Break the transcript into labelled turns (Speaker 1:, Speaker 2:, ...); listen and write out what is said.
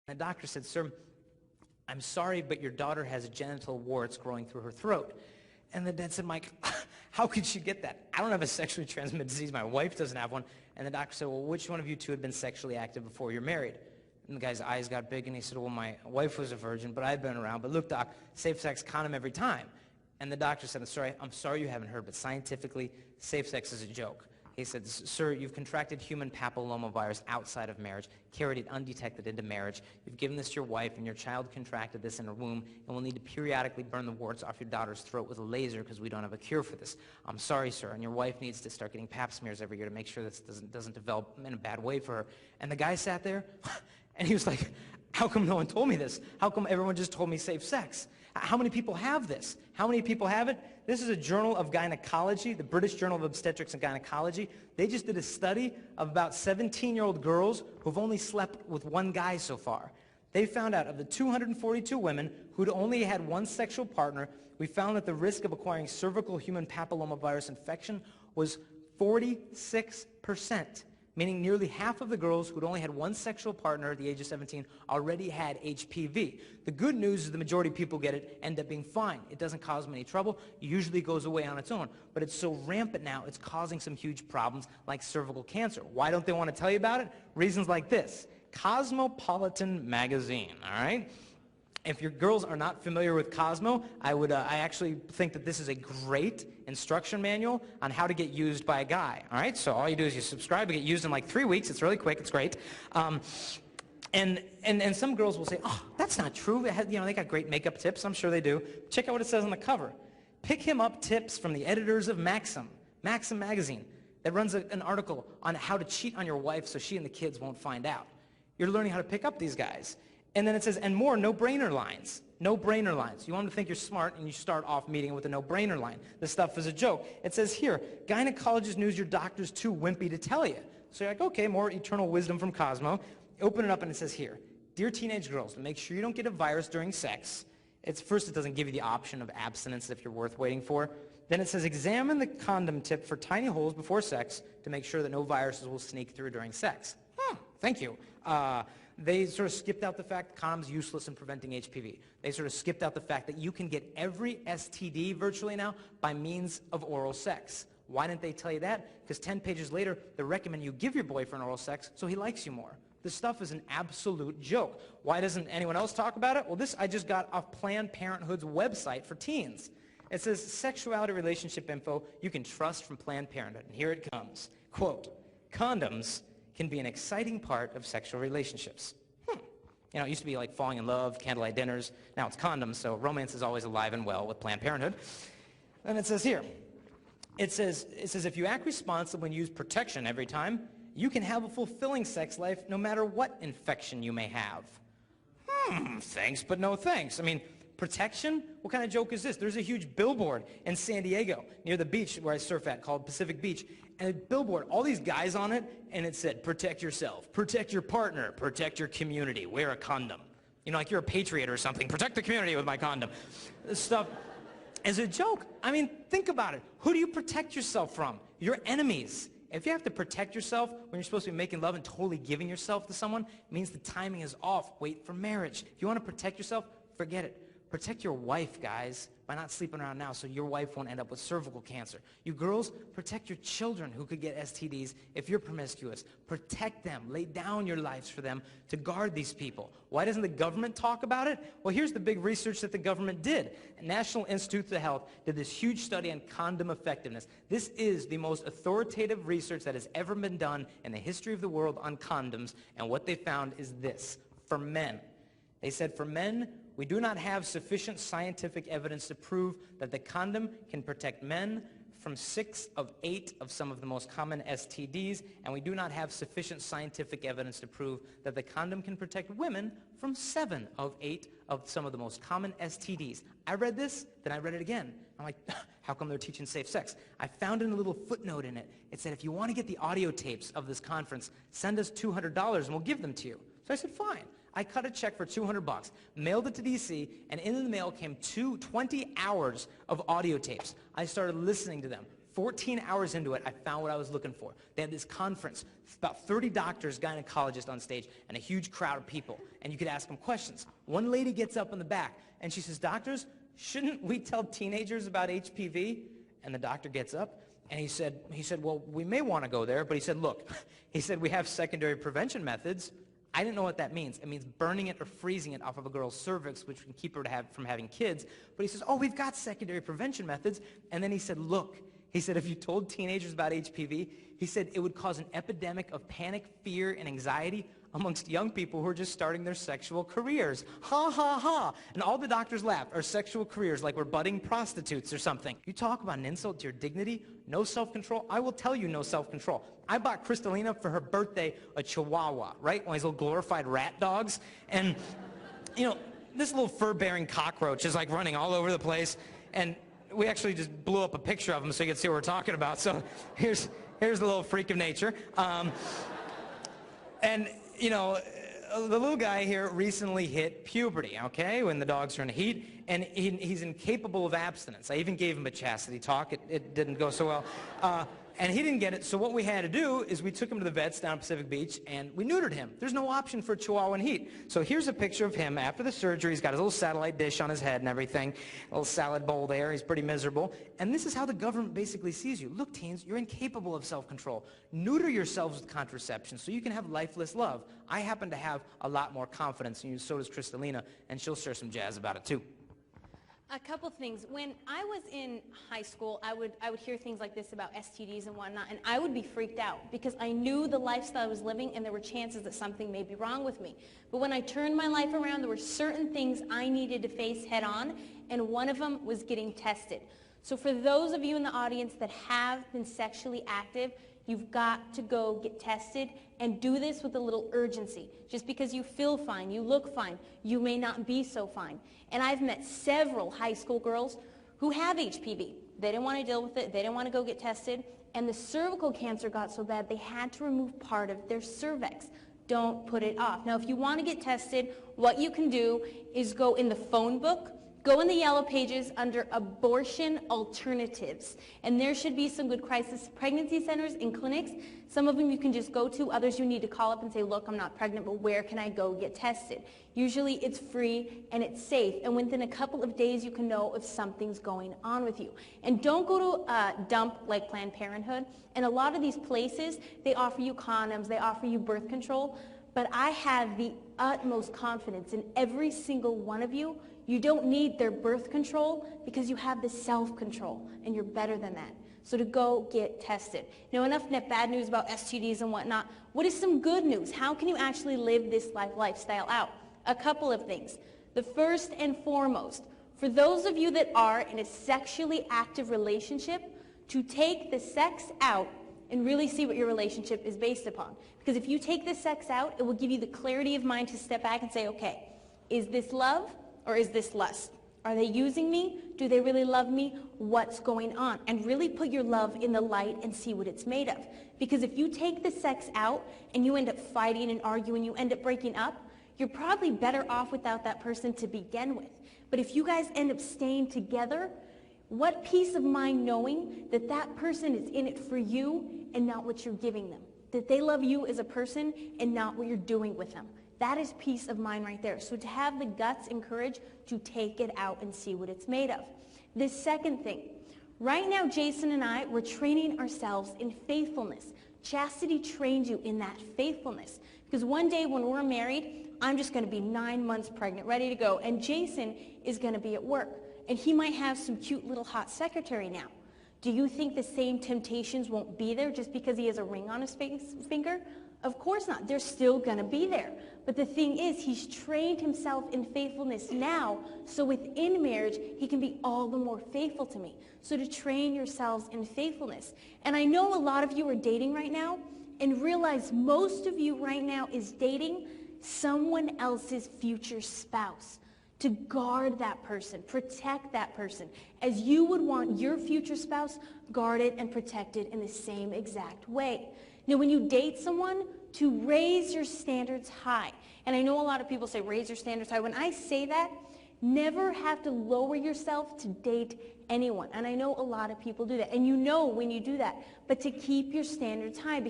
Speaker 1: The doctor said, "Sir, I'm sorry, but your daughter has genital warts growing through her throat." And the dad said, "Mike, how could she get that? I don't have a sexually transmitted disease. My wife doesn't have one." And the doctor said, "Well, which one of you two had been sexually active before you're married?" And the guy's eyes got big, and he said, "Well, my wife was a virgin, but I've been around. But look, doc, safe sex, condom every time." And the doctor said, I'm sorry you haven't heard, but scientifically, safe sex is a joke." He said, "Sir, you've contracted human papillomavirus outside of marriage, carried it undetected into marriage. You've given this to your wife, and your child contracted this in her womb, and will need to periodically burn the warts off your daughter's throat with a laser because we don't have a cure for this. I'm sorry, sir, and your wife needs to start getting pap smears every year to make sure this doesn't develop in a bad way for her." And the guy sat there, and he was like, "How come no one told me this? How come everyone just told me safe sex? How many people have this? How many people have it?" This is a journal of gynecology, the British Journal of Obstetrics and Gynecology. They just did a study of about 17-year-old girls who've only slept with one guy so far. They found out of the 242 women who'd only had one sexual partner, we found that the risk of acquiring cervical human papillomavirus infection was 46%. Meaning nearly half of the girls who'd only had one sexual partner at the age of 17 already had HPV. The good news is the majority of people get it end up being fine. It doesn't cause them any trouble. It usually goes away on its own. But it's so rampant now, it's causing some huge problems like cervical cancer. Why don't they want to tell you about it? Reasons like this. Cosmopolitan magazine, all right? If your girls are not familiar with Cosmo, I actually think that this is a great instruction manual on how to get used by a guy. All right, so all you do is you subscribe, you get used in like 3 weeks. It's really quick. It's great. And some girls will say, "Oh, that's not true. They got great makeup tips." I'm sure they do. Check out what it says on the cover. "Pick him up tips from the editors of Maxim magazine, that runs an article on how to cheat on your wife so she and the kids won't find out." You're learning how to pick up these guys. And then it says, "And more no-brainer lines." No-brainer lines. You want them to think you're smart, and you start off meeting with a no-brainer line. This stuff is a joke. It says here, "Gynecologist news your doctor's too wimpy to tell you." So you're like, okay, more eternal wisdom from Cosmo. Open it up, and it says here, "Dear teenage girls, to make sure you don't get a virus during sex." First, it doesn't give you the option of abstinence if you're worth waiting for. Then it says, "Examine the condom tip for tiny holes before sex to make sure that no viruses will sneak through during sex." Thank you. They sort of skipped out the fact that condoms useless in preventing HPV. They sort of skipped out the fact that you can get every STD virtually now by means of oral sex. Why didn't they tell you that? Because 10 pages later, they recommend you give your boyfriend oral sex so he likes you more. This stuff is an absolute joke. Why doesn't anyone else talk about it? Well, this I just got off Planned Parenthood's website for teens. It says, "Sexuality relationship info you can trust from Planned Parenthood." And here it comes. Quote, "Condoms can be an exciting part of sexual relationships." It used to be like falling in love, candlelight dinners. Now it's condoms, so romance is always alive and well with Planned Parenthood. And it says here, it says, "If you act responsibly and use protection every time, you can have a fulfilling sex life no matter what infection you may have." Thanks, but no thanks. I mean, protection? What kind of joke is this? There's a huge billboard in San Diego near the beach where I surf at called Pacific Beach. And a billboard, all these guys on it, and it said, "Protect yourself, protect your partner, protect your community, wear a condom." Like you're a patriot or something. "Protect the community with my condom." This stuff is a joke. I mean, think about it. Who do you protect yourself from? Your enemies. If you have to protect yourself when you're supposed to be making love and totally giving yourself to someone, it means the timing is off. Wait for marriage. If you want to protect yourself, forget it. Protect your wife, guys, by not sleeping around now so your wife won't end up with cervical cancer. You girls, protect your children who could get STDs if you're promiscuous. Protect them. Lay down your lives for them to guard these people. Why doesn't the government talk about it? Well, here's the big research that the government did. National Institutes of Health did this huge study on condom effectiveness. This is the most authoritative research that has ever been done in the history of the world on condoms, and what they found is this. For men, they said for men, we do not have sufficient scientific evidence to prove that the condom can protect men from 6 of 8 of some of the most common STDs, and we do not have sufficient scientific evidence to prove that the condom can protect women from 7 of 8 of some of the most common STDs. I read this, then I read it again. I'm like, how come they're teaching safe sex? I found in a little footnote in it. It said, if you want to get the audio tapes of this conference, send us $200 and we'll give them to you. So I said, fine. I cut a check for $200, mailed it to DC, and in the mail came 20 hours of audio tapes. I started listening to them 14 hours into it, I found what I was looking for. They had this conference, about 30 doctors, gynecologists on stage, and a huge crowd of people. And you could ask them questions. One lady gets up in the back, and she says, doctors, shouldn't we tell teenagers about HPV? And the doctor gets up, and he said, well, we may want to go there, but he said, look, he said, we have secondary prevention methods. I didn't know what that means. It means burning it or freezing it off of a girl's cervix, which can keep her from having kids. But he says, oh, we've got secondary prevention methods. And then he said, look, he said, if you told teenagers about HPV, he said it would cause an epidemic of panic, fear, and anxiety amongst young people who are just starting their sexual careers. Ha, ha, ha. And all the doctors laughed. Our sexual careers, like we're budding prostitutes or something. You talk about an insult to your dignity, no self-control. I will tell you no self-control. I bought Crystalina for her birthday a Chihuahua, right? One of these little glorified rat dogs. And, you know, this little fur-bearing cockroach is like running all over the place. And we actually just blew up a picture of him so you can see what we're talking about. So here's the little freak of nature. And, you know, the little guy here recently hit puberty, okay, when the dogs are in heat, and he's incapable of abstinence. I even gave him a chastity talk. It didn't go so well. And he didn't get it, so what we had to do is we took him to the vets down at Pacific Beach, and we neutered him. There's no option for a Chihuahua in heat. So here's a picture of him after the surgery. He's got his little satellite dish on his head and everything, a little salad bowl there. He's pretty miserable. And this is how the government basically sees you. Look, teens, you're incapable of self-control. Neuter yourselves with contraception so you can have lifeless love. I happen to have a lot more confidence in you, so does Crystalina, and she'll share some jazz about it too.
Speaker 2: A couple things. When I was in high school, I would hear things like this about STDs and whatnot, and I would be freaked out because I knew the lifestyle I was living and there were chances that something may be wrong with me. But when I turned my life around, there were certain things I needed to face head on, and one of them was getting tested. So for those of you in the audience that have been sexually active, you've got to go get tested, and do this with a little urgency. Just because you feel fine, you look fine, you may not be so fine. And I've met several high school girls who have HPV. They didn't want to deal with it, they didn't want to go get tested, and the cervical cancer got so bad they had to remove part of their cervix. Don't put it off. Now, if you want to get tested, what you can do is go in the phone book, go in the yellow pages under abortion alternatives, and there should be some good crisis pregnancy centers and clinics. Some of them you can just go to, others you need to call up and say, look, I'm not pregnant, but where can I go get tested? Usually it's free and it's safe, and within a couple of days you can know if something's going on with you. And don't go to a dump like Planned Parenthood, and a lot of these places, they offer you condoms, they offer you birth control, but I have the utmost confidence in every single one of you. You don't need their birth control because you have the self-control, and you're better than that. So to go get tested. Now, enough bad news about STDs and whatnot. What is some good news? How can you actually live this lifestyle out? A couple of things. The first and foremost, for those of you that are in a sexually active relationship, to take the sex out and really see what your relationship is based upon. Because if you take the sex out, it will give you the clarity of mind to step back and say, okay, is this love or is this lust? Are they using me? Do they really love me? What's going on? And really put your love in the light and see what it's made of. Because if you take the sex out and you end up fighting and arguing, you end up breaking up, you're probably better off without that person to begin with. But if you guys end up staying together, what peace of mind knowing that that person is in it for you and not what you're giving them. That they love you as a person and not what you're doing with them. That is peace of mind right there. So to have the guts and courage to take it out and see what it's made of. The second thing, right now Jason and I, we're training ourselves in faithfulness. Chastity trains you in that faithfulness. Because one day when we're married, I'm just going to be 9 months pregnant, ready to go, and Jason is going to be at work. And he might have some cute little hot secretary now. Do you think the same temptations won't be there just because he has a ring on his finger? Of course not. They're still going to be there. But the thing is, he's trained himself in faithfulness now, so within marriage, he can be all the more faithful to me. So to train yourselves in faithfulness. And I know a lot of you are dating right now, and realize most of you right now is dating someone else's future spouse. To guard that person, protect that person, as you would want your future spouse guarded and protected in the same exact way. Now, when you date someone, to raise your standards high. And I know a lot of people say raise your standards high. When I say that, never have to lower yourself to date anyone. And I know a lot of people do that. And you know when you do that. But to keep your standards high.